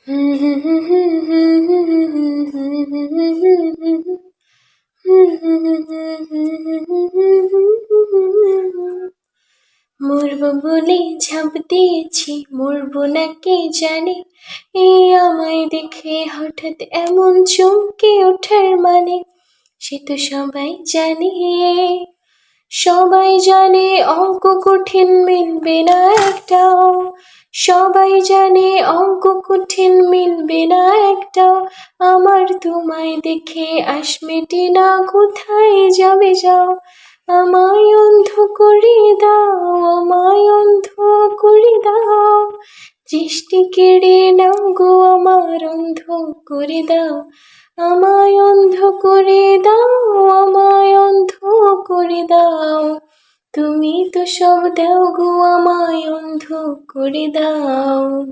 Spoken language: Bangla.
মরব বলে ঝাঁপ দিয়েছি, মরব না কে জানে। এই আমায় দেখে হঠাৎ এমন চমকে ওঠার মানে, সে তো সবাই জানে। সবাই জানে অঙ্ক কঠিন মিলবে না একটাও, সবাই জানে অঙ্ক কঠিন মিলবে না একটাও। আমার তোমায় দেখে আশ মেটে না, কোথায় যাবে যাও। আমায় অন্ধ করে দাও, আমায় অন্ধ করে দাও। দৃষ্টি কেড়ে নাও গো আমার, অন্ধ করে দাও। আমায় অন্ধ করে দাও, আমায় অন্ধ করে দাও। তুমি তো সব দাও গো আমায়, অন্ধ করে দাও।